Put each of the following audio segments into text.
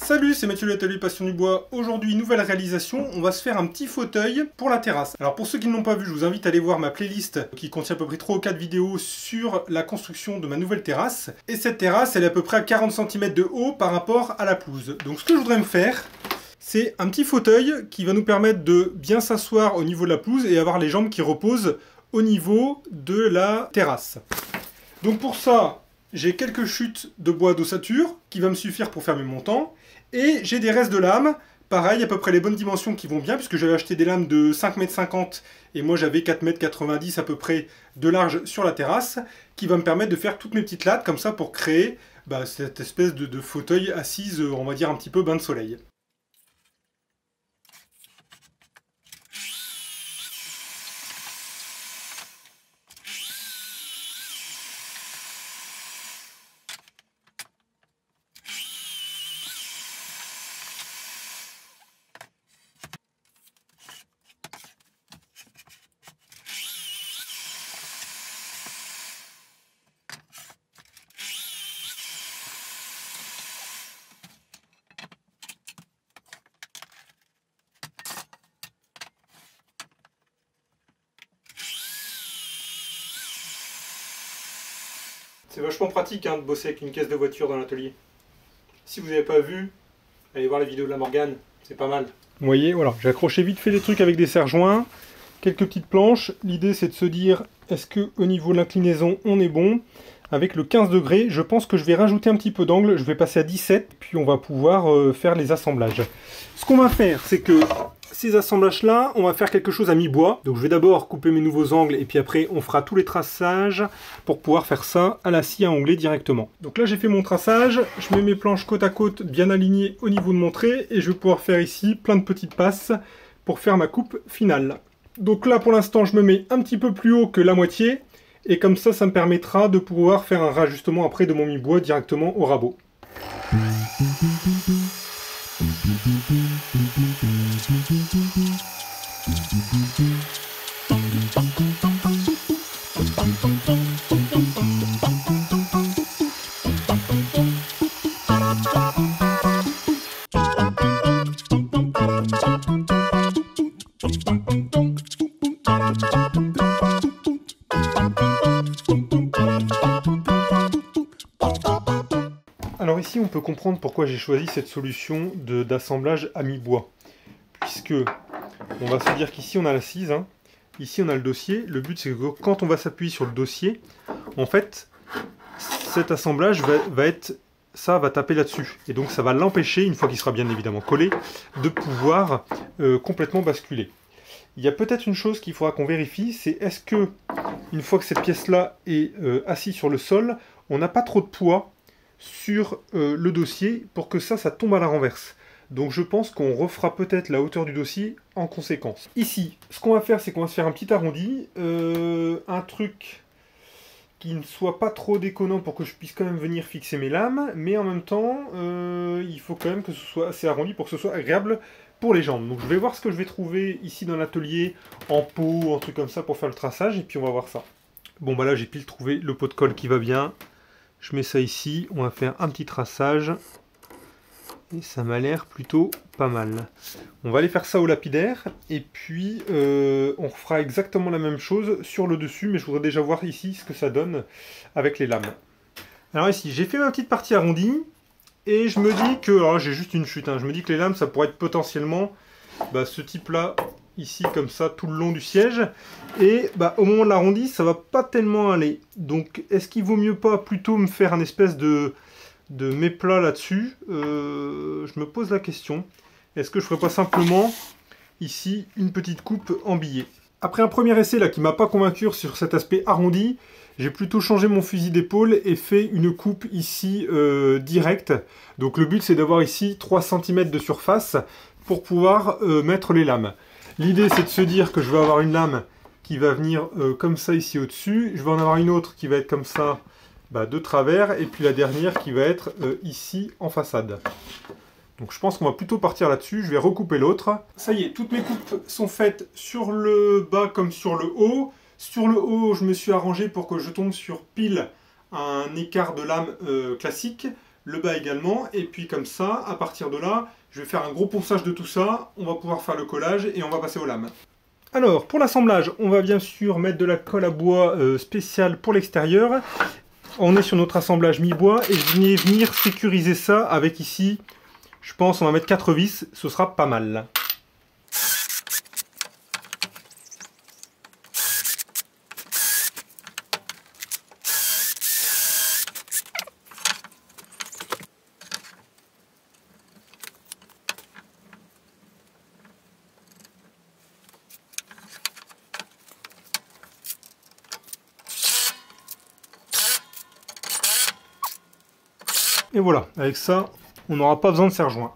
Salut, c'est Mathieu de l'Atelier Passion du Bois. Aujourd'hui, nouvelle réalisation, on va se faire un petit fauteuil pour la terrasse. Alors pour ceux qui ne l'ont pas vu, je vous invite à aller voir ma playlist qui contient à peu près 3 ou 4 vidéos sur la construction de ma nouvelle terrasse. Et cette terrasse, elle est à peu près à 40 cm de haut par rapport à la pelouse. Donc ce que je voudrais me faire, c'est un petit fauteuil qui va nous permettre de bien s'asseoir au niveau de la pelouse et avoir les jambes qui reposent au niveau de la terrasse. Donc pour ça, j'ai quelques chutes de bois d'ossature qui va me suffire pour faire mes montants. Et j'ai des restes de lames, pareil, à peu près les bonnes dimensions qui vont bien, puisque j'avais acheté des lames de 5,50 m et moi j'avais 4,90 m à peu près de large sur la terrasse, qui va me permettre de faire toutes mes petites lattes comme ça pour créer cette espèce de fauteuil assise, on va dire un petit peu bain de soleil. C'est vachement pratique de bosser avec une caisse de voiture dans l'atelier. Si vous n'avez pas vu, allez voir la vidéo de la Morgane, c'est pas mal. Vous voyez, voilà, j'ai accroché vite fait des trucs avec des serre-joints, quelques petites planches. L'idée c'est de se dire, est-ce qu'au niveau de l'inclinaison on est bon? Avec le 15 degrés, je pense que je vais rajouter un petit peu d'angle, je vais passer à 17, puis on va pouvoir faire les assemblages. Ce qu'on va faire, c'est que ces assemblages-là, on va faire quelque chose à mi-bois. Donc je vais d'abord couper mes nouveaux angles, et puis après on fera tous les traçages pour pouvoir faire ça à la scie à ongler directement. Donc là j'ai fait mon traçage, je mets mes planches côte à côte bien alignées au niveau de mon trait, et je vais pouvoir faire ici plein de petites passes pour faire ma coupe finale. Donc là pour l'instant je me mets un petit peu plus haut que la moitié, et comme ça, ça me permettra de pouvoir faire un rajustement après de mon mi-bois directement au rabot. Alors ici on peut comprendre pourquoi j'ai choisi cette solution d'assemblage à mi-bois, puisque on va se dire qu'ici on a l'assise, ici on a le dossier. Le but c'est que quand on va s'appuyer sur le dossier, en fait cet assemblage va taper là-dessus, et donc ça va l'empêcher, une fois qu'il sera bien évidemment collé, de pouvoir complètement basculer. Il y a peut-être une chose qu'il faudra qu'on vérifie, c'est est-ce que une fois que cette pièce-là est assise sur le sol, on n'a pas trop de poids sur le dossier pour que ça tombe à la renverse. Donc je pense qu'on refera peut-être la hauteur du dossier en conséquence. Ici, ce qu'on va faire, c'est qu'on va se faire un petit arrondi, un truc qui ne soit pas trop déconnant pour que je puisse quand même venir fixer mes lames, mais en même temps, il faut quand même que ce soit assez arrondi pour que ce soit agréable pour les jambes. Donc je vais voir ce que je vais trouver ici dans l'atelier, en pot, un truc comme ça pour faire le traçage, et puis on va voir ça. Bon bah là j'ai pile trouvé le pot de colle qui va bien. Je mets ça ici, on va faire un petit traçage. Et ça m'a l'air plutôt pas mal. On va aller faire ça au lapidaire. Et puis on fera exactement la même chose sur le dessus. Mais je voudrais déjà voir ici ce que ça donne avec les lames. Alors ici, j'ai fait ma petite partie arrondie. Et je me dis que... Alors j'ai juste une chute. Je me dis que les lames, ça pourrait être potentiellement ce type-là. Ici comme ça tout le long du siège, et au moment de l'arrondi ça va pas tellement aller. Donc est-ce qu'il vaut mieux pas plutôt me faire un espèce de méplat là-dessus? Je me pose la question. Est-ce que je ferais pas simplement ici une petite coupe en billet? Après un premier essai là qui m'a pas convaincu sur cet aspect arrondi, j'ai plutôt changé mon fusil d'épaule et fait une coupe ici directe. Donc le but c'est d'avoir ici 3 cm de surface pour pouvoir mettre les lames. L'idée c'est de se dire que je vais avoir une lame qui va venir comme ça ici au-dessus, je vais en avoir une autre qui va être comme ça de travers, et puis la dernière qui va être ici en façade. Donc je pense qu'on va plutôt partir là-dessus, je vais recouper l'autre. Ça y est, toutes mes coupes sont faites sur le bas comme sur le haut. Sur le haut, je me suis arrangé pour que je tombe sur pile un écart de lame classique. le bas également, et puis comme ça, à partir de là, je vais faire un gros ponçage de tout ça, on va pouvoir faire le collage et on va passer aux lames. Alors, pour l'assemblage, on va bien sûr mettre de la colle à bois spéciale pour l'extérieur. On est sur notre assemblage mi-bois, et je vais venir sécuriser ça avec ici, je pense on va mettre 4 vis, ce sera pas mal. Et voilà, avec ça, on n'aura pas besoin de serre-joint.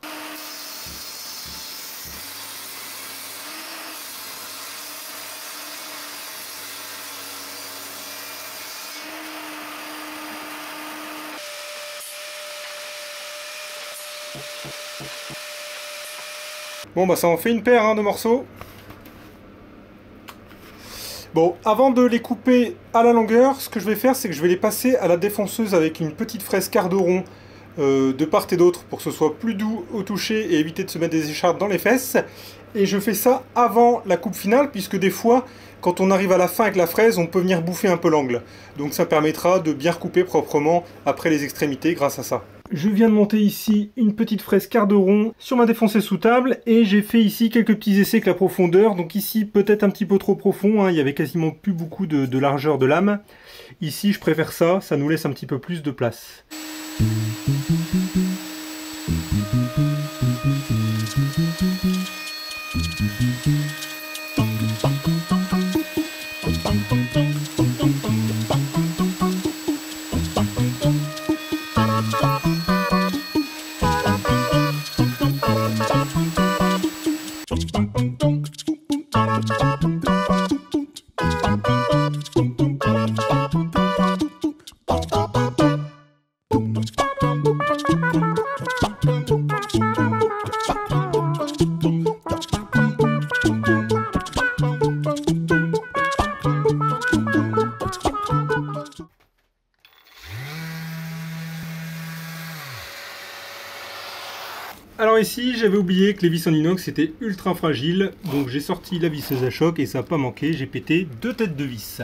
Bon bah ça en fait une paire hein, de morceaux. Bon, avant de les couper à la longueur, ce que je vais faire, c'est que je vais les passer à la défonceuse avec une petite fraise quart de rond de part et d'autre pour que ce soit plus doux au toucher et éviter de se mettre des écharpes dans les fesses. Et je fais ça avant la coupe finale, puisque des fois, quand on arrive à la fin avec la fraise, on peut venir bouffer un peu l'angle. Donc ça permettra de bien recouper proprement après les extrémités grâce à ça. Je viens de monter ici une petite fraise quart de rond sur ma défonceuse sous table et j'ai fait ici quelques petits essais avec la profondeur. Donc ici peut-être un petit peu trop profond, hein, il y avait quasiment plus beaucoup de largeur de lame. Ici je préfère ça, ça nous laisse un petit peu plus de place. Alors ici, j'avais oublié que les vis en inox étaient ultra fragiles, donc j'ai sorti la visseuse à choc et ça n'a pas manqué, j'ai pété 2 têtes de vis.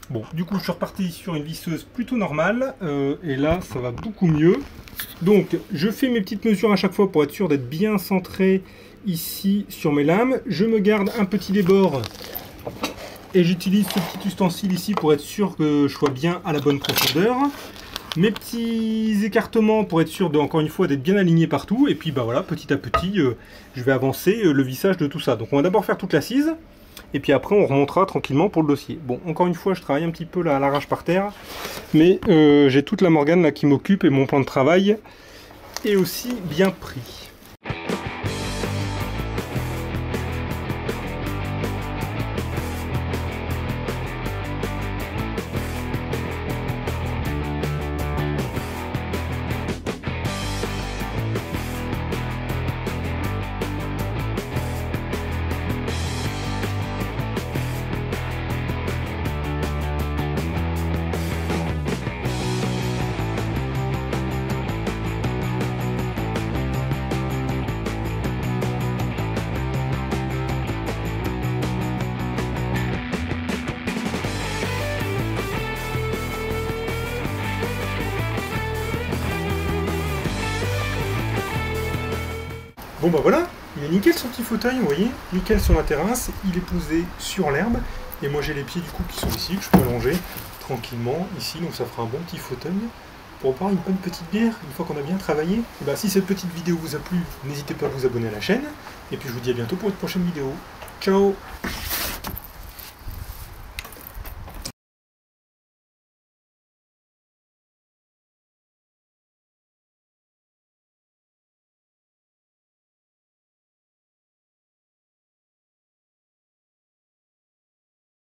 Bon, du coup je suis reparti sur une visseuse plutôt normale, et là ça va beaucoup mieux. Donc je fais mes petites mesures à chaque fois pour être sûr d'être bien centré ici sur mes lames. Je me garde un petit débord et j'utilise ce petit ustensile ici pour être sûr que je sois bien à la bonne profondeur. Mes petits écartements pour être sûr de, encore une fois, d'être bien aligné partout. Et puis bah voilà, petit à petit, je vais avancer le vissage de tout ça. Donc on va d'abord faire toute l'assise. Et puis après on remontera tranquillement pour le dossier. Bon, encore une fois, je travaille un petit peu là à l'arrache par terre. Mais j'ai toute la Morgane là qui m'occupe et mon plan de travail est aussi bien pris. Bon bah voilà, il est nickel son petit fauteuil, vous voyez, nickel sur la terrasse, il est posé sur l'herbe, et moi j'ai les pieds du coup qui sont ici, que je peux allonger tranquillement ici, donc ça fera un bon petit fauteuil pour boire une bonne petite bière une fois qu'on a bien travaillé. Et bah si cette petite vidéo vous a plu, n'hésitez pas à vous abonner à la chaîne, et puis je vous dis à bientôt pour une prochaine vidéo. Ciao!